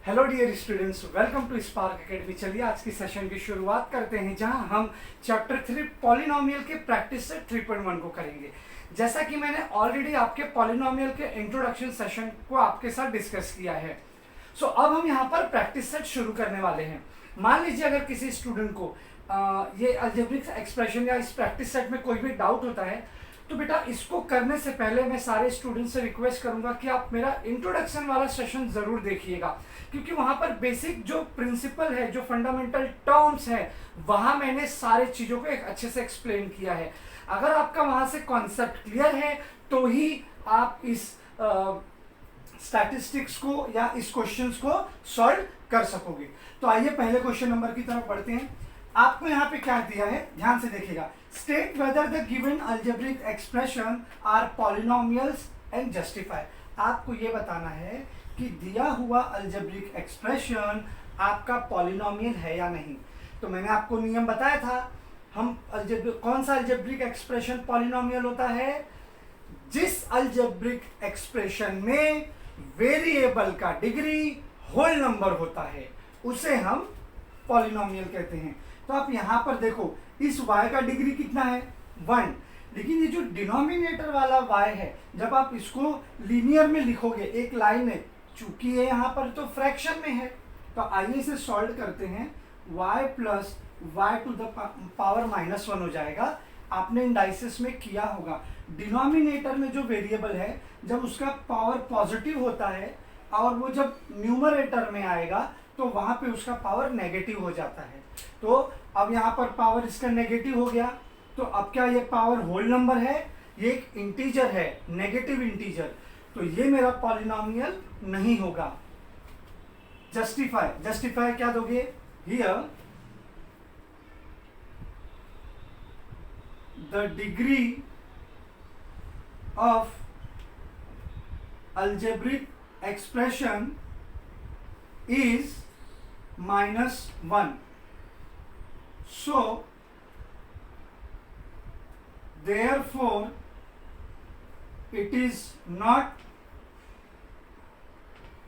Hello dear students, welcome to Spark Academy. चलिए आज की सेशन की शुरुआत करते हैं, जहां हम चैप्टर 3 पॉलिनोमियल के प्रैक्टिस सेट 3.1 को करेंगे। जैसा कि मैंने ऑलरेडी आपके पॉलिनोमियल के इंट्रोडक्शन सेशन को आपके साथ डिस्कस किया है। अब हम यहाँ पर प्रैक्टिस सेट शुरू करने वाले हैं। मान लीजिए अगर किसी स्टूडेंट को ये अलजेब्रिक एक्सप्रेशन या इस प्रैक्टिस सेट में कोई भी डाउट होता है, तो बेटा इसको करने से पहले मैं सारे स्टूडेंट्स से रिक्वेस्ट करूंगा कि आप मेरा इंट्रोडक्शन वाला सेशन जरूर देखिएगा, क्योंकि वहां पर बेसिक जो प्रिंसिपल है, जो फंडामेंटल टर्म्स है, वहां मैंने सारे चीजों को एक अच्छे से एक्सप्लेन किया है। अगर आपका वहां से कॉन्सेप्ट क्लियर है तो ही आप इस स्टैटिस्टिक्स को या इस क्वेश्चंस को सॉल्व कर सकोगे। तो आइए पहले क्वेश्चन नंबर की तरफ बढ़ते हैं। आपको यहाँ पे क्या दिया है, ध्यान से देखिएगा। State whether the given algebraic expression are polynomials and justify. आपको ये बताना है कि दिया हुआ अलजेब्रिक एक्सप्रेशन आपका पॉलिनोमियल है या नहीं। तो मैंने आपको नियम बताया था, हम कौन सा अलजेब्रिक एक्सप्रेशन पॉलिनोमियल होता है? जिस अलजेब्रिक एक्सप्रेशन में वेरिएबल का डिग्री होल नंबर होता है उसे हम पॉलिनोमियल कहते हैं। तो आप यहां पर देखो, इस y का डिग्री कितना है? 1। लेकिन ये जो डिनोमिनेटर वाला y है, जब आप इसको लीनियर में लिखोगे एक लाइन में, चूंकि ये यहाँ पर तो फ्रैक्शन में है, तो आइए इसे सॉल्व करते हैं। y plus y to the power -1 हो जाएगा। आपने इंडाइसिस में किया होगा, डिनोमिनेटर में जो वेरिएबल है जब उसका पावर पॉजिटिव होता है और वो जब न्यूमरेटर में आएगा तो वहां पे उसका पावर नेगेटिव हो जाता है। तो अब यहाँ पर पावर इसका नेगेटिव हो गया, तो अब क्या ये पावर होल नंबर है? ये एक इंटीजर है, नेगेटिव इंटीजर, तो ये मेरा पॉलिनोमियल नहीं होगा। जस्टिफाई क्या दोगे? Here the degree of algebraic expression is -1. So therefore it is not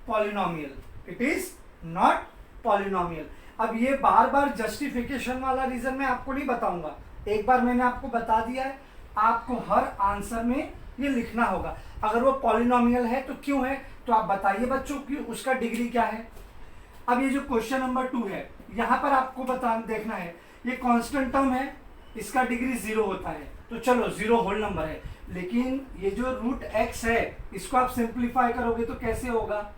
polynomial. It is not polynomial. अब ये बार बार जस्टिफिकेशन वाला रीजन मैं आपको नहीं बताऊंगा, एक बार मैंने आपको बता दिया है। आपको हर आंसर में ये लिखना होगा। अगर वो पॉलिनोमियल है तो क्यों है, तो आप बताइए बच्चों कि उसका डिग्री क्या है। अब ये जो क्वेश्चन नंबर 2 है, यहाँ पर आपको देखना है, ये कांस्टेंट टर्म है, इसका डिग्री 0 होता है, तो चलो 0 होल नंबर है। लेकिन ये जो रूट x है, इसको आप सिंप्लीफाई करोगे तो कैसे होगा?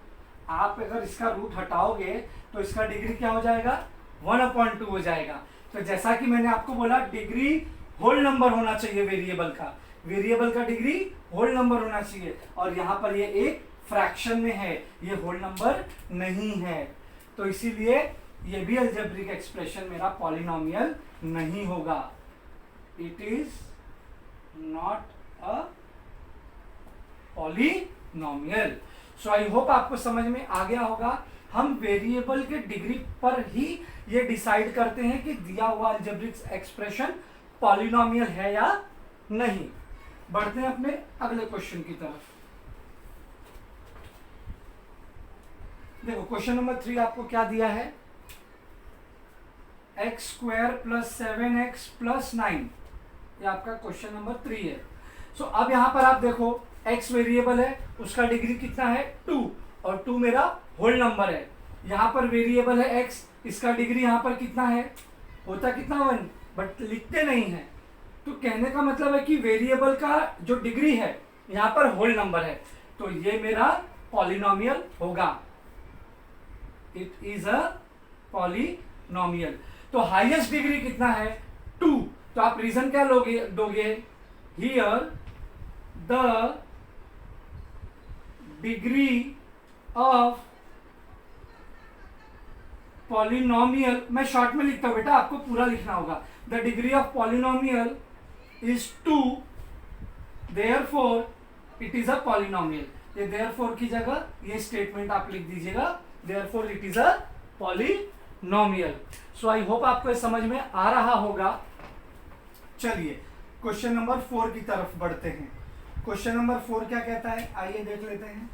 आप अगर इसका रूट हटाओगे तो इसका डिग्री क्या हो जाएगा? 1/2 हो जाएगा। तो जैसा कि मैंने आपको बोला, डिग्री होल नंबर होना चाहिए वेरिएबल का डिग्री होल नंबर होना चाहिए, और यहाँ पर ये एक फ्रैक्शन में है, ये होल नंबर नहीं है, तो इसीलिए ये भी अलजेब्रिक एक्सप्रेशन मेरा पॉलिनोमियल नहीं होगा। It is not a polynomial. So I hope आपको समझ में आ गया होगा। हम वेरिएबल के डिग्री पर ही ये डिसाइड करते हैं कि दिया हुआ अलजेब्रिक एक्सप्रेशन पॉलिनोमियल है या नहीं। बढ़ते हैं अपने अगले क्वेश्चन की तरफ। देखो क्वेश्चन नंबर 3 आपको क्या दिया है? x² + 7x + 9, ये आपका क्वेश्चन नंबर 3 है। अब यहाँ पर आप देखो, x वेरिएबल है, उसका डिग्री कितना है? 2, और 2 मेरा होल नंबर है। यहाँ पर वेरिएबल है x, इसका डिग्री यहाँ पर कितना है? होता कितना? 1, बट लिखते नहीं है। तो कहने का मतलब है कि वेरिएबल का जो डिग्री है यहाँ पर होल नंबर है, तो ये मेरा पॉलिनोमियल होगा। It is a polynomial. तो हाईएस्ट डिग्री कितना है? 2। तो आप रीजन क्या दोगे? Here the degree of polynomial, मैं शॉर्ट में लिखता हूं बेटा, आपको पूरा लिखना होगा। The degree of polynomial is 2, therefore it is a polynomial. ये therefore की जगह ये स्टेटमेंट आप लिख दीजिएगा, therefore it is a polynomial. So I hope आपको ये समझ में आ रहा होगा। चलिए क्वेश्चन नंबर 4 की तरफ बढ़ते हैं। क्वेश्चन नंबर 4 क्या कहता है, आइए देख लेते हैं।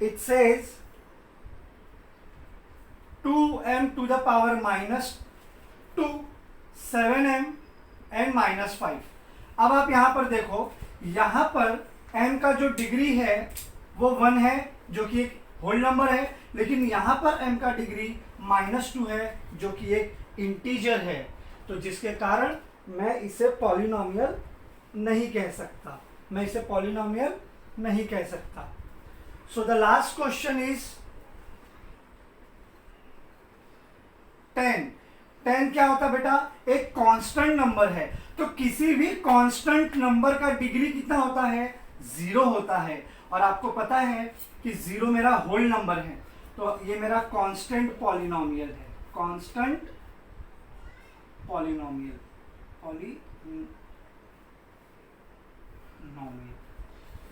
It says 2m to the power -2, 7m and -5। अब आप यहाँ पर देखो, यहाँ पर m का जो डिग्री है वो 1 है, जो कि एक होल नंबर है, लेकिन यहाँ पर m का डिग्री -2 है, जो कि एक इंटीजर है। तो जिसके कारण मैं इसे पॉलिनोमियल नहीं कह सकता, मैं इसे पॉलिनोमियल नहीं कह सकता। So the last question is 10। 10 क्या होता है बेटा? एक कांस्टेंट नंबर है। तो किसी भी कांस्टेंट नंबर का डिग्री कितना होता है? 0 होता है। और आपको पता है कि 0 मेरा होल नंबर है, तो ये मेरा कांस्टेंट पॉलिनोमियल है। Constant polynomial,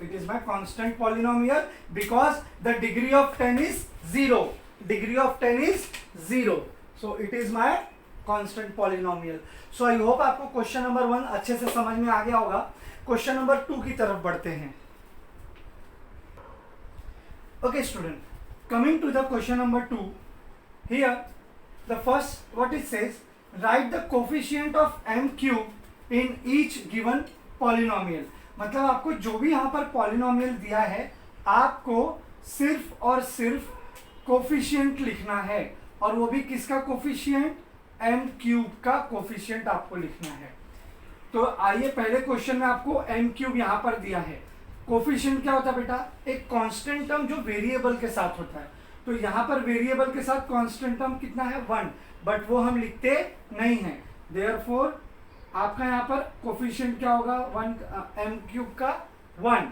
it is my constant polynomial because the degree of 10 is 0. Degree of 10 is 0. So it is my constant polynomial. So I hope आपको क्वेश्चन नंबर 1 अच्छे से समझ में आ गया होगा। क्वेश्चन नंबर 2 की तरफ बढ़ते हैं। Okay student, coming to the question number 2, here the first what it says, write the coefficient of m cube in each given polynomial। मतलब आपको जो भी यहाँ पर पॉलिनोमियल दिया है, आपको सिर्फ और सिर्फ कोफिशिएंट लिखना है, और वो भी किसका कोफिशिएंट? m क्यूब का कोफिशिएंट आपको लिखना है। तो आइए, पहले क्वेश्चन में आपको m क्यूब यहाँ पर दिया है। कोफिशिएंट क्या होता है बेटा? एक कांस्टेंट टर्म जो वेरिएबल के साथ होता है। तो यहाँ पर वेरिएबल के साथ कांस्टेंट टर्म कितना है? 1, बट वो हम लिखते नहीं हैं। देयरफॉर आपका यहाँ पर कोफिशिएंट क्या होगा? 1 m क्यूब का 1।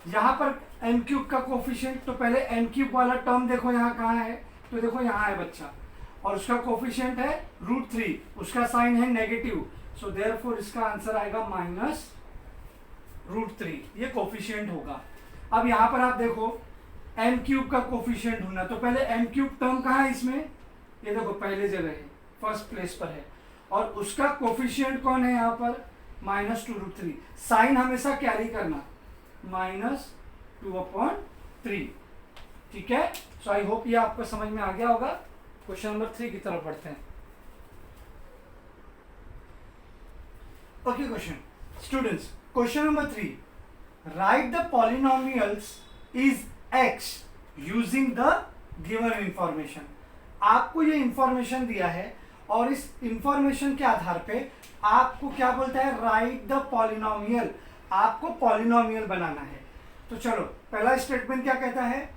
यहाँ पर m क्यूब का कोफिशिएंट, तो पहले m क्यूब वाला टर्म देखो यहाँ कहाँ है, तो देखो यहाँ है बच्चा, और उसका कोफिशिएंट है √3, उसका साइन है नेगेटिव। सो देयरफॉर इसका आंसर आएगा -√3, ये कोफिशिएंट होगा। अब यहाँ पर आप देखो m क्यूब का कोफिशिएंट ढूंढना, तो पहले m क्यूब टर्म कहाँ है इसमें? ये देखो पहले जगह है, फर्स्ट प्लेस पर है, और उसका कोफिशिएंट कौन है यहाँ पर? -2√3। साइन हमेशा कैरी करना, -2/3। ठीक है। सो आई होप ये आपको समझ में आ गया होगा। क्वेश्चन नंबर 3 की तरफ बढ़ते हैं। Okay question students, question number 3, right the polynomials is x using the given information. आपको ये इंफॉर्मेशन दिया है, और इस इंफॉर्मेशन के आधार पे आपको क्या बोलता है? Write the polynomial. आपको पॉलिनोमियल बनाना है। तो चलो, पहला स्टेटमेंट क्या कहता है?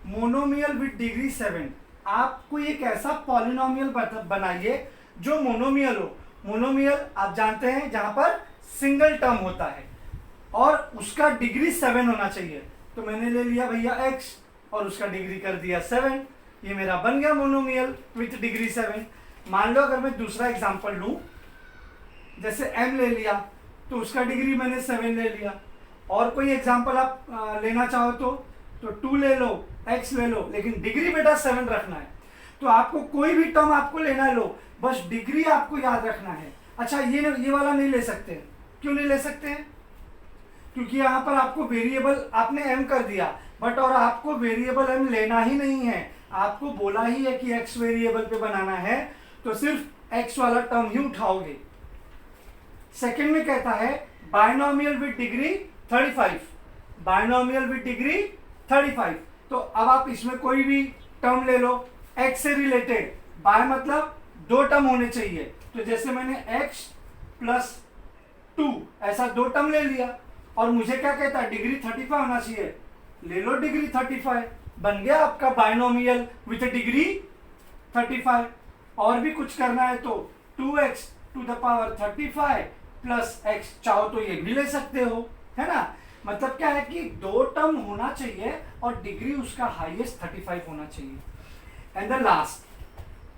Monomial with degree 7। आपको एक ऐसा पॉलिनोमियल बनाइए जो मोनोमियल हो। मोनोमियल आप जानते हैं जहां पर सिंगल टर्म होता है, और उसका डिग्री 7 होना चाहिए। तो मैंने ले लिया भैया x, और उसका डिग्री कर दिया 7। ये मेरा बन गया मोनोमियल विथ डिग्री 7। मान लो अगर मैं दूसरा एग्जांपल लूं, जैसे m ले लिया, तो उसका डिग्री मैंने 7 ले लिया। और कोई एग्जांपल आप लेना चाहो तो 2 ले लो, x ले लो, लेकिन डिग्री बेटा 7 रखना है। तो आपको कोई भी टर्म आपको लेना लो, बस डिग्री आपको याद रखना है। अच्छा, ये वाला नहीं ले सकते। क्यों नहीं ले सकते हैं? क्योंकि यहाँ पर आपको वेरिएबल आपने m कर दिया, बट और आपको वेरिएबल m लेना ही नहीं है। आपको बोला ही है कि x वेरिएबल पे बनाना है, तो सिर्फ x वाला टर्म ही उठाओगे। सेकंड में कहता है binomial with degree 35। Binomial with degree 35। तो अब आप इसमें कोई भी टर्म ले लो x से रिलेटेड। बाय मतलब 2 टर्म होने चाहिए। तो जैसे मैंने x + 2 ऐसा 2 टर्म ले लिया, और मुझे क्या कहता है? डिग्री 35 होना चाहिए। ले लो डिग्री 35, बन गया आपका बायनोमियल विथ डिग्री 35। और भी कुछ करना है तो 2x to the power 35 plus x, चाहो तो ये भी ले सकते हो, है ना। मतलब क्या है कि 2 टर्म होना चाहिए और डिग्री उसका हाईएस्ट 35 होना चाहिए। एंड द लास्ट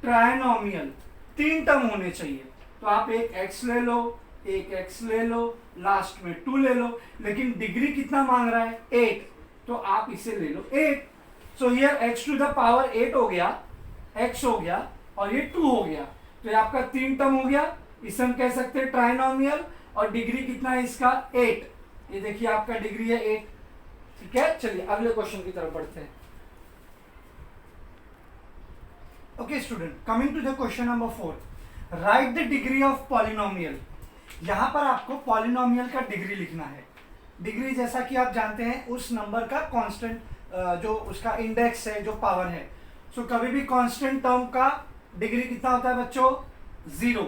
ट्रायनोमियल, 3 टर्म होने चाहिए। तो आप एक x ले लो, एक x ले लो, लास्ट में 2 ले लो, लेकिन डिग्री कितना मांग रहा है? 8। तो आप इसे ले लो 8। So here x to the power 8 हो गया, x हो गया, और ये 2 हो गया। तो ये आपका 3 टर्म हो गया। इसे हम कह सकते हैं ट्राइनोमियल, और डिग्री कितना है इसका? 8। ये देखिए आपका डिग्री है 8। ठीक है, चलिए अगले क्वेश्चन की तरफ बढ़ते हैं। Okay student, coming to the question number 4, write the degree of polynomial. यहाँ पर आपको पॉलिनोमियल का डिग्री लिखना है। डिग्री जैसा कि आप जानते हैं उस नंबर का कांस्टेंट, जो उसका इंडेक्स है, जो पावर है। सो कभी भी कांस्टेंट टर्म का डिग्री कितना होता है बच्चों? 0।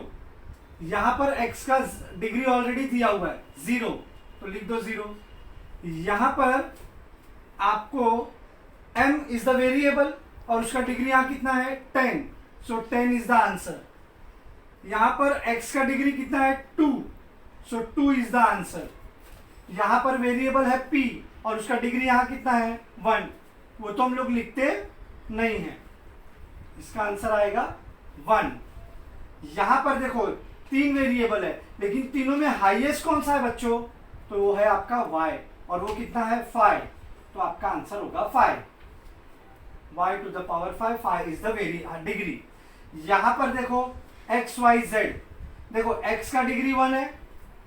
यहाँ पर x का डिग्री ऑलरेडी दिया हुआ है 0, तो लिख दो 0। यहाँ पर आपको m इज द वेरिएबल और उसका डिग्री यहाँ कितना है? 10, सो 10 इज द आंसर। यहाँ पर x का डिग्री कितना है? 2, सो 2 इज द आंसर। यहाँ पर वेरिएबल है p और उसका डिग्री यहाँ कितना है? 1, वो तो हम लोग लिखते नहीं है, इसका आंसर आएगा 1। यहाँ पर देखो 3 वेरिएबल है, लेकिन तीनों में हाईएस्ट कौन सा है बच्चों? तो वो है आपका y, और वो कितना है? 5, तो आपका आंसर होगा 5। y to the power 5, 5 is the degree. यहाँ पर देखो x y z, देखो x का डिग्री 1 है,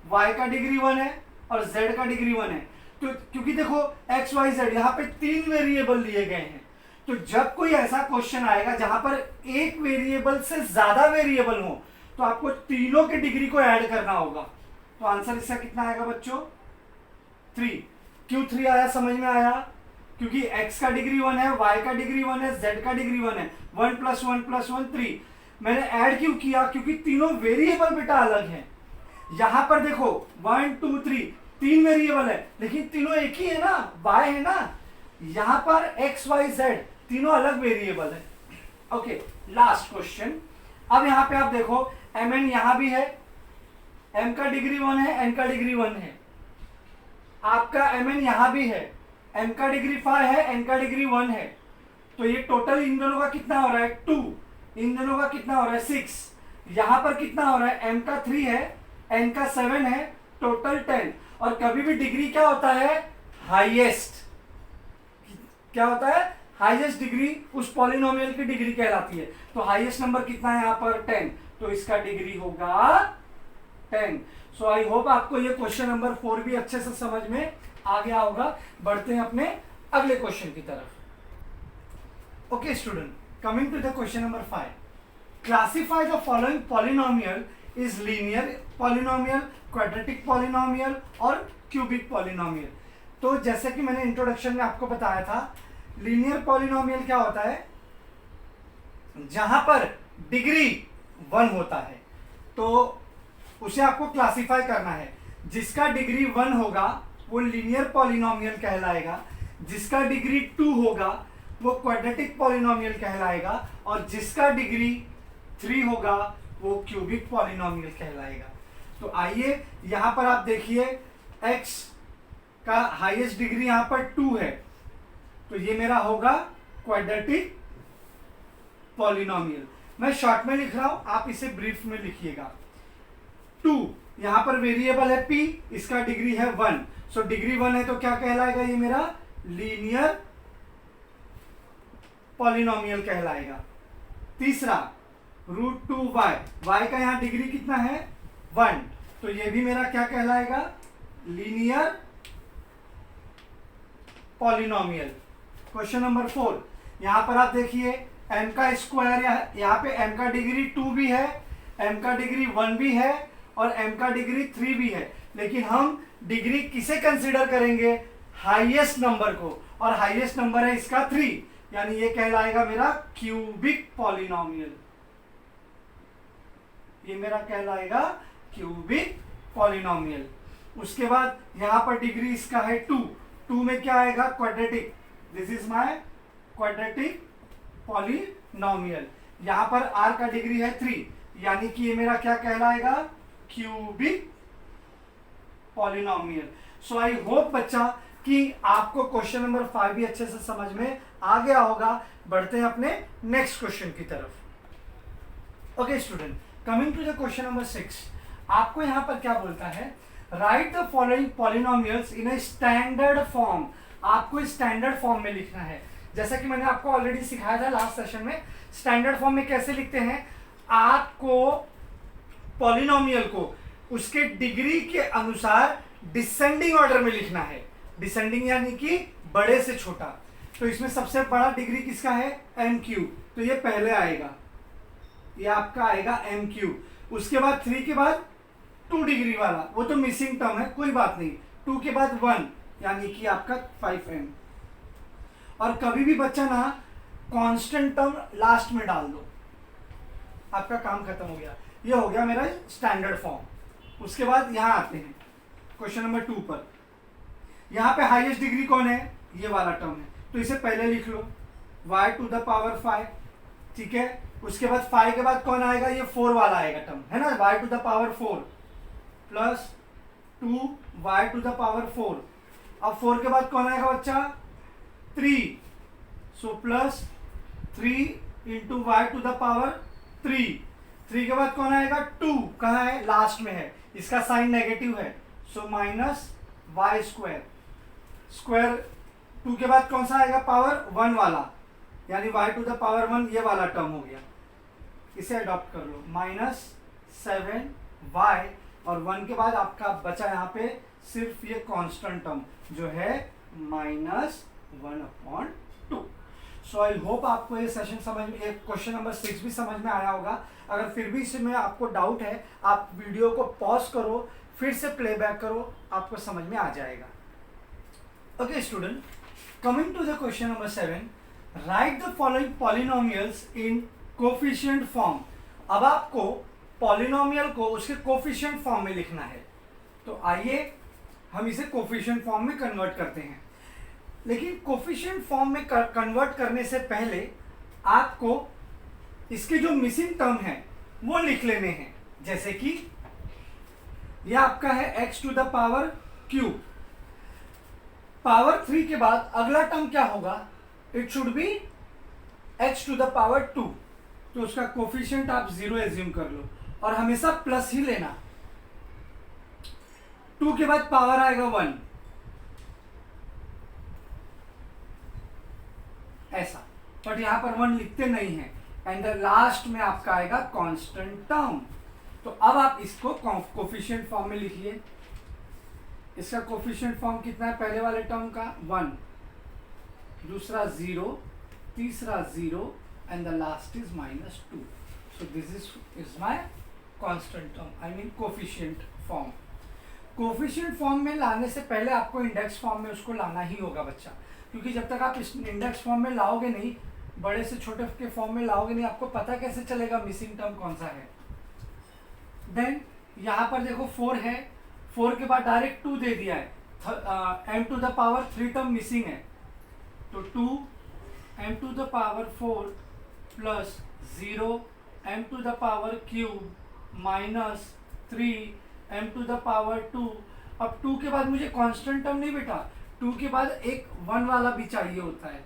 y का डिग्री 1 है और z का डिग्री 1 है। तो क्योंकि देखो x y z यहाँ पे 3 वेरिएबल लिए गए हैं, तो जब कोई ऐसा क्वेश्चन आएगा जहां पर एक वेरिएबल से ज्यादा वेरिएबल हो, तो आपको तीनों के डिग्री को ऐड करना होगा। तो आंसर इसका कितना आएगा बच्चों? 3। क्यों 3 आया? समझ में आया? क्योंकि x का डिग्री 1 है, y का डिग्री 1 है, z का डिग्री 1 है। 1 + 1 + 1 3। मैंने ऐड क्यों किया? क्योंकि तीनों वेरिएबल बेटा अलग हैं। यहां पर देखो 1 2 3 3 वेरिएबल है, लेकिन तीनों एक ही है ना, y है ना। यहां पर x y z तीनों अलग वेरिएबल है। Okay, last question. अब यहां पे आप देखो mn यहां भी है, m का डिग्री 1 है, n का डिग्री 1 है। आपका mn यहां भी है, m का डिग्री 5 है, n का डिग्री 1 है। तो ये टोटल इन दोनों का कितना हो रहा है? 2। इन दोनों का कितना हो रहा है? 6। यहां पर कितना हो रहा है? m का 3 है, n का 7 है, टोटल 10। और कभी भी डिग्री क्या होता है? हाईएस्ट। क्या होता है? हाईएस्ट डिग्री उस पॉलिनोमियल की डिग्री कहलाती है। तो हाईएस्ट नंबर कितना है यहाँ पर? 10, तो इसका डिग्री होगा 10। सो आई होप आपको ये क्वेश्चन नंबर 4 भी अच्छे से समझ में आ गया होगा। बढ़ते हैं अपने अगले क्वेश्चन की तरफ। Okay student, coming to the question number 5, classify the following polynomial is linear polynomial, quadratic polynomial और क्यूबिक पॉलिनोमियल। तो जैसे कि मैंने इंट्रोडक्शन में आपको बताया था, लीनियर पॉलिनोमियल क्या होता है? जहां पर डिग्री 1 होता है, तो उसे आपको क्लासिफाई करना है। जिसका डिग्री 1 होगा वो लीनियर पॉलिनोमियल कहलाएगा, जिसका डिग्री 2 होगा वो क्वाड्रेटिक पॉलिनोमियल कहलाएगा, और जिसका डिग्री 3 होगा वो क्यूबिक पॉलिनोमियल कहलाएगा। तो आइए यहां पर आप देखिए, x का हाईएस्ट डिग्री यहां पर 2 है, तो ये मेरा होगा क्वाड्रेटिक पॉलिनोमियल। मैं शॉर्ट में लिख रहा हूं, आप इसे ब्रीफ में लिखिएगा। 2 यहां पर वेरिएबल है p, इसका डिग्री है 1, सो डिग्री 1 है तो क्या कहलाएगा? ये मेरा लीनियर पॉलिनोमियल कहलाएगा। तीसरा √2y, y का यहां डिग्री कितना है? 1, तो ये भी मेरा क्या कहलाएगा? Linear polynomial. क्वेश्चन नंबर 4, यहां पर आप देखिए m का स्क्वायर, यहाँ पे m का डिग्री 2 भी है, m का डिग्री 1 भी है और m का डिग्री 3 भी है, लेकिन हम डिग्री किसे कंसीडर करेंगे? हाईएस्ट नंबर को, और हाईएस्ट नंबर है इसका 3, यानी ये कहलाएगा मेरा क्यूबिक पॉलिनोमियल। ये मेरा कहलाएगा क्यूबिक पॉलिनोमियल। उसके बाद यहां पर डिग्री इसका है 2 में क्या आएगा? Quadratic. This is my quadratic polynomial. यहां पर r का डिग्री है 3, यानी कि ये मेरा क्या कहलाएगा? Cubic polynomial. So I hope बच्चा कि आपको क्वेश्चन नंबर 5 भी अच्छे से समझ में आ गया होगा। बढ़ते हैं अपने नेक्स्ट क्वेश्चन की तरफ। Okay student, coming to the question number 6, आपको यहां पर क्या बोलता है? Write the following polynomials in a standard form. आपको स्टैंडर्ड फॉर्म में लिखना है। जैसा कि मैंने आपको ऑलरेडी सिखाया था लास्ट सेशन में, स्टैंडर्ड फॉर्म में कैसे लिखते हैं? आपको पॉलिनोमियल को उसके डिग्री के अनुसार डिसेंडिंग ऑर्डर में लिखना है। डिसेंडिंग यानी कि बड़े से छोटा। तो इसमें सबसे बड़ा डिग्री किसका है, एम क्यू, तो ये पहले आएगा, ये आपका आएगा एम क्यू। उसके बाद 3 के बाद 2 डिग्री वाला, वो तो मिसिंग टर्म है, कोई बात नहीं। 2 के बाद 1 यानी कि आपका 5m। और कभी भी बच्चा ना कांस्टेंट टर्म लास्ट में डाल दो, आपका काम खत्म हो गया। ये हो गया मेरा स्टैंडर्ड फॉर्म। उसके बाद यहाँ आते हैं क्वेश्चन नंबर 2 पर। यहाँ पे हाईएस्ट डिग्री कौन है, ये वाला टर्म है, तो इसे पहले लिख लो y टू द पावर 5, ठीक है। उसके बाद 5 के बाद कौन आएगा, ये 4 वाला आएगा टर्म, है ना, y to the power 4 plus 2y to the power 4। अब 4 के बाद कौन आएगा बच्चा, 3, so plus 3 into y to the power 3। 3 के बाद कौन आएगा, 2, कहाँ है, लास्ट में है, इसका साइन नेगेटिव है, so minus y square. Square 2 के बाद कौन सा आएगा, पावर 1 वाला, यानी y टू द पावर 1, ये वाला टर्म हो गया, इसे अडॉप्ट कर लो, माइनस 7y। और 1 के बाद आपका बचा यहाँ पे सिर्फ ये कांस्टेंट टर्म जो है -1/2। सो आई होप आपको ये सेशन समझ में, एक क्वेश्चन नंबर 6 भी समझ में आया होगा। अगर फिर भी इसमें आपको डाउट है, आप वीडियो को पॉज करो, फिर से प्लेबैक करो, आपको समझ में आ जाएगा। Okay student, coming to the question number 7, write the following polynomials in coefficient form. अब आपको पॉलिनोमियल को उसके कोफिशिएंट फॉर्म में लिखना है, तो आइए हम इसे कोफिशिएंट फॉर्म में कन्वर्ट करते हैं। लेकिन कोफिशिएंट फॉर्म में कन्वर्ट करने से पहले आपको इसके जो मिसिंग टर्म है वो लिख लेने हैं। जैसे कि यह आपका है x to the power cube, power 3 के बाद अगला टर्म क्या होगा, it should be x to the power 2, तो उसका कोफिशिएंट आप 0 एज्यूम कर लो और हमेशा प्लस ही लेना। 2 के बाद पावर आएगा 1, ऐसा, बट यहां पर 1 लिखते नहीं है, एंड द लास्ट में आपका आएगा कांस्टेंट टर्म। तो अब आप इसको कोफिशिएंट फॉर्म में लिखिए। इसका कोफिशिएंट फॉर्म कितना है, पहले वाले टर्म का 1, दूसरा 0, तीसरा 0 and the last is -2। So this is my constant term, I mean coefficient form. Coefficient form में लाने से पहले आपको इंडेक्स फॉर्म में उसको लाना ही होगा बच्चा, क्योंकि जब तक आप इस इंडेक्स फॉर्म में लाओगे नहीं, बड़े से छोटे के फॉर्म में लाओगे नहीं, आपको पता कैसे चलेगा मिसिंग टर्म कौन सा है। देन यहाँ पर देखो 4 है, 4 के बाद डायरेक्ट 2 दे दिया है, m to the power 3 term missing है, तो 2 m to the power 4 plus 0 m to the power cube minus 3 m to the power 2। अब 2 के बाद मुझे कांस्टेंट टर्म नहीं बेटा, 2 के बाद एक 1 वाला भी चाहिए होता है,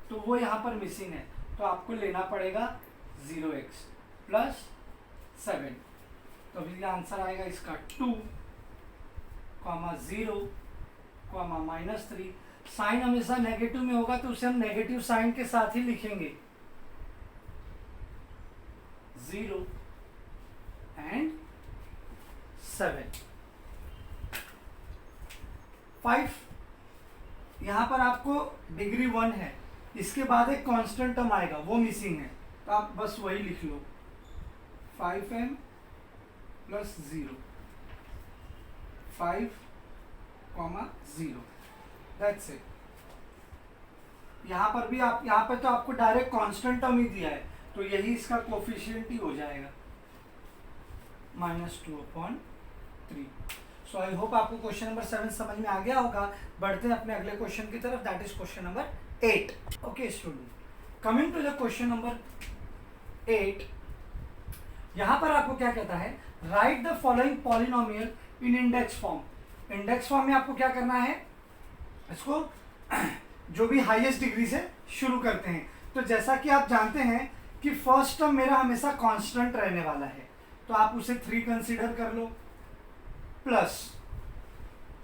तो वो यहाँ पर मिसिंग है, तो आपको लेना पड़ेगा 0x प्लस 7। तो अभी आंसर आएगा इसका 2, 0, -3। साइन हमेशा नेगेटिव में होगा तो उसे हम नेगेटिव साइन के साथ ही लिखेंगे, 0 एंड 7। 5 यहाँ पर आपको डिग्री 1 है, इसके बाद एक कांस्टेंट टर्म आएगा, वो मिसिंग है, तो आप बस वही लिख लो, 5m प्लस 0, 5, 0, दैट्स इट। यहाँ पर भी आप, यहाँ पर तो आपको डायरेक्ट कांस्टेंट टर्म ही दिया है, तो यही इसका कोफिशिएंट ही हो जाएगा, -2/3। सो आई होप आपको क्वेश्चन नंबर 7 समझ में आ गया होगा। बढ़ते हैं अपने अगले क्वेश्चन की तरफ, that is question number 8। Okay student, coming to the question number 8, यहां पर आपको क्या कहता है, write the following polynomial in index form. Index form में आपको क्या करना है, इसको जो भी हाईएस्ट डिग्री से शुरू करते हैं। तो जैसा कि आप जानते हैं कि फर्स्ट टर्म मेरा हमेशा कांस्टेंट रहने वाला है, तो आप उसे 3 कंसीडर कर लो, प्लस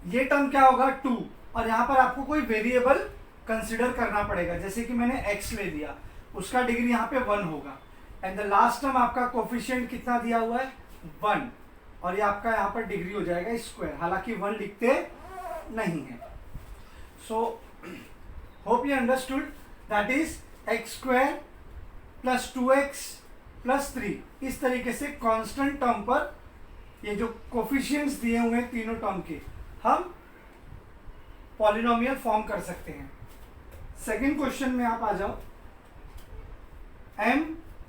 ये टर्म क्या होगा 2, और यहाँ पर आपको कोई वेरिएबल कंसीडर करना पड़ेगा, जैसे कि मैंने x ले लिया, उसका डिग्री यहाँ पे 1 होगा, एंड द लास्ट टर्म आपका कोफिशिएंट कितना दिया हुआ है 1, और ये आपका यहाँ पर डिग्री हो जाएगा स्क्वायर, हालांकि 1 लिखते नहीं है। So hope you understood. That is x square plus 2x plus 3। इस तरीके से कांस्टेंट टर्म पर ये जो कोफिशिएंट्स दिए हुए हैं तीनों टर्म के, हम पॉलिनोमियल फॉर्म कर सकते हैं। सेकंड क्वेश्चन में आप आ जाओ। m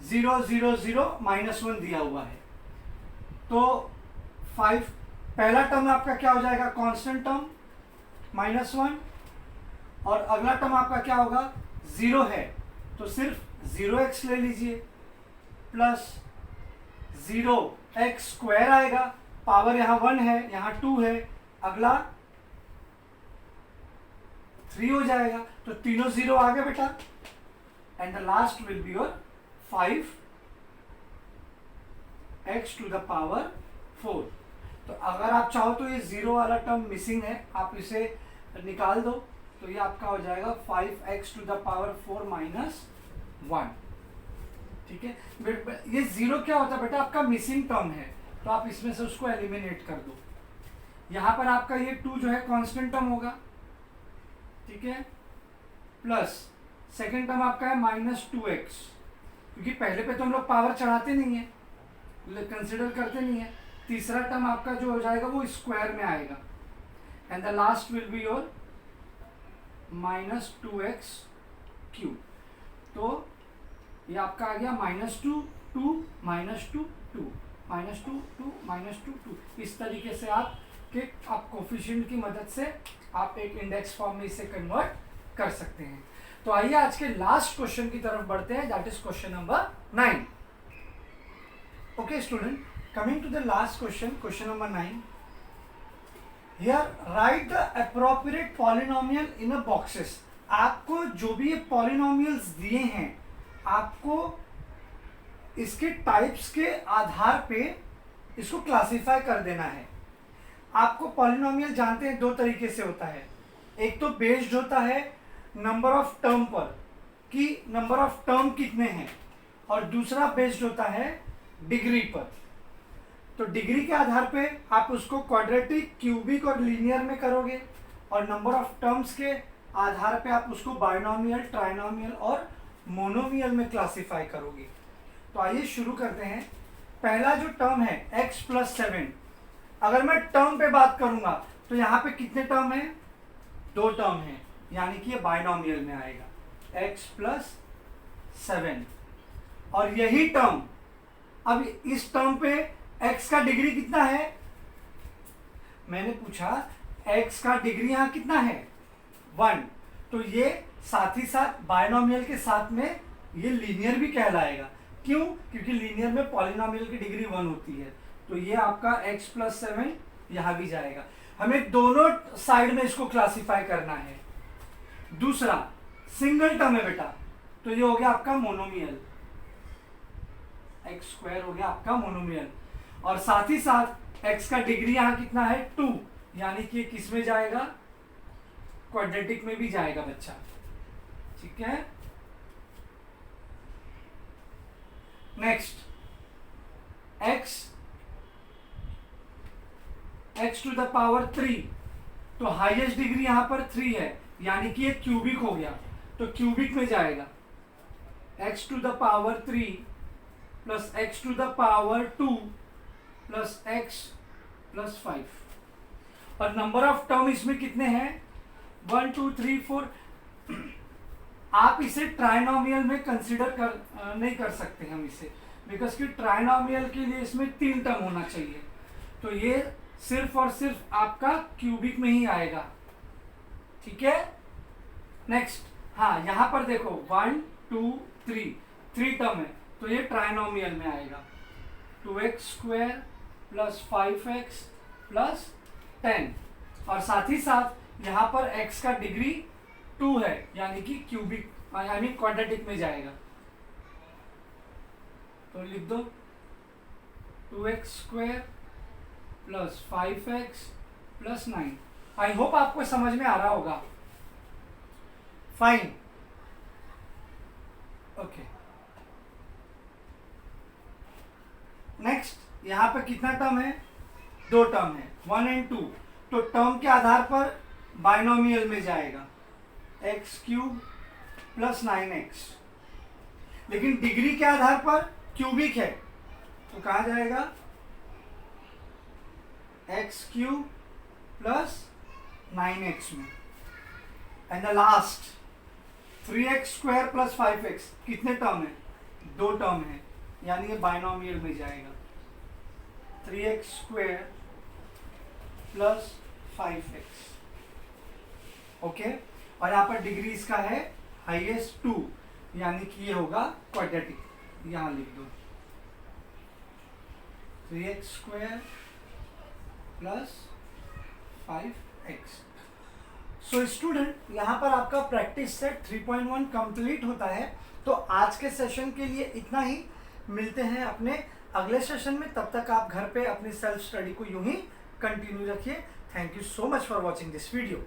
0 0 0 -1 दिया हुआ है, तो 5 पहला टर्म आपका क्या हो जाएगा, कांस्टेंट टर्म -1, और अगला टर्म आपका क्या होगा, 0 है तो सिर्फ 0x ले लीजिए, प्लस 0x स्क्वायर आएगा, पावर यहाँ 1 है यहाँ 2 है, अगला 3 हो जाएगा, तो तीनों 0 आ गए बेटा, and the last will be your 5x to the power 4। तो अगर आप चाहो तो ये 0 वाला टर्म मिसिंग है, आप इसे निकाल दो, तो ये आपका हो जाएगा 5x टू द पावर 4 -1। ठीक है, ये 0 क्या होता है बेटा, आपका मिसिंग टर्म है, तो आप इसमें से उसको एलिमिनेट कर दो। यहाँ पर आपका ये 2 जो है कांस्टेंट टर्म होगा, ठीक है, प्लस सेकेंड टर्म आपका है -2x, क्योंकि पहले पे तो हम लोग पावर चढ़ाते नहीं है, कंसिडर करते नहीं है। तीसरा टर्म आपका जो हो जाएगा वो स्क्वायर में आएगा, and the last will be your -2x³। तो ये आपका आ गया -2 2 -2 2 -2 2 -2 2। इस तरीके से आप कोफिशिएंट की मदद से आप एक इंडेक्स फॉर्म में इसे कन्वर्ट कर सकते हैं। तो आइए आज के लास्ट क्वेश्चन की तरफ बढ़ते हैं, that is question number 9। Okay student, coming to the last question, question number 9। Here write the appropriate polynomial in a boxes. आपको जो भी ये पॉलिनोमियल्स दिए हैं, आपको इसके टाइप्स के आधार पे इसको क्लासिफाई कर देना है। आपको पॉलिनोमियल जानते हैं 2 तरीके से होता है, एक तो बेस्ड होता है नंबर ऑफ टर्म पर, कि नंबर ऑफ टर्म कितने हैं, और दूसरा बेस्ड होता है डिग्री पर। तो डिग्री के आधार पे आप उसको क्वाड्रेटिक, क्यूबिक और लीनियर में करोगे, और नंबर ऑफ टर्म्स के आधार पे आप उसको बाइनोमियल, ट्राइनोमियल और मोनोमियल में क्लासिफाई करोगे। तो आइए शुरू करते हैं। पहला जो टर्म है x + 7, अगर मैं टर्म पे बात करूंगा तो यहाँ पे कितने टर्म है, 2 टर्म है, यानी कि ये बाइनोमियल में आएगा x + 7। और यही टर्म, अब इस टर्म पे x का डिग्री कितना है, मैंने पूछा x का डिग्री यहाँ कितना है, 1। तो ये साथ ही साथ बाइनोमियल के साथ में ये लीनियर भी कहलाएगा। क्यों? क्योंकि लीनियर में पॉलिनोमियल की डिग्री 1 होती है। तो ये आपका x + 7 यहाँ भी जाएगा। हमें दोनों साइड में इसको क्लासिफाई करना है। दूसरा सिंगल टर्म है बेटा, तो ये हो गया आपका मोनोमियल, x² हो गया आपका मोनोमियल, और साथ ही साथ x का डिग्री यहाँ कितना है, 2, यानी कि किस में जाएगा, क्वाड्रेटिक में भी जाएगा बच्चा। ठीक है, next x to the power 3, तो हाईएस्ट डिग्री यहां पर 3 है, यानी कि ये क्यूबिक हो गया, तो क्यूबिक में जाएगा। x to the power 3 plus x to the power 2 plus x plus 5, और नंबर ऑफ टर्म इसमें कितने हैं, 1 2 3 4। आप इसे ट्राइनोमियल में कंसीडर नहीं कर सकते हम इसे, बिकॉज कि ट्राइनोमियल के लिए इसमें 3 टर्म होना चाहिए, तो ये सिर्फ और सिर्फ आपका क्यूबिक में ही आएगा। ठीक है, नेक्स्ट, हाँ यहाँ पर देखो 1 2 3 टर्म है, तो ये ट्राइनोमियल में आएगा, 2x² प्लस 5x प्लस 10, और साथ ही साथ यहाँ पर x का डिग्री 2 है, यानी कि क्यूबिक यानी क्वाड्रेटिक में जाएगा। तो लिख दो 2x² plus 5x plus 9। I hope आपको समझ में आ रहा होगा। Fine, okay. नेक्स्ट, यहाँ पे कितना टर्म है, 2 टर्म है, 1 और 2, तो टर्म के आधार पर बाइनोमियल में जाएगा। एक्स क्यूब प्लस 9x, लेकिन डिग्री के आधार पर क्यूबिक है तो कहा जाएगा एक्स क्यूब प्लस 9x में। And the last 3x square plus 5x, कितने टर्म है? 2 टर्म है, यानी ये बाइनोमियल में जाएगा। 3x square plus 5x, okay. और यहाँ पर डिग्री इसका है हाईएस्ट 2, यानी कि ये होगा क्वाड्रेटिक, यहाँ लिख दो 3x square plus 5x। So student, यहाँ पर आपका प्रैक्टिस सेट 3.1 कंप्लीट होता है। तो आज के सेशन के लिए इतना ही, मिलते हैं अपने अगले सेशन में। तब तक आप घर पे अपनी सेल्फ स्टडी को यूं ही कंटिन्यू रखिए। Thank you so much for watching this video.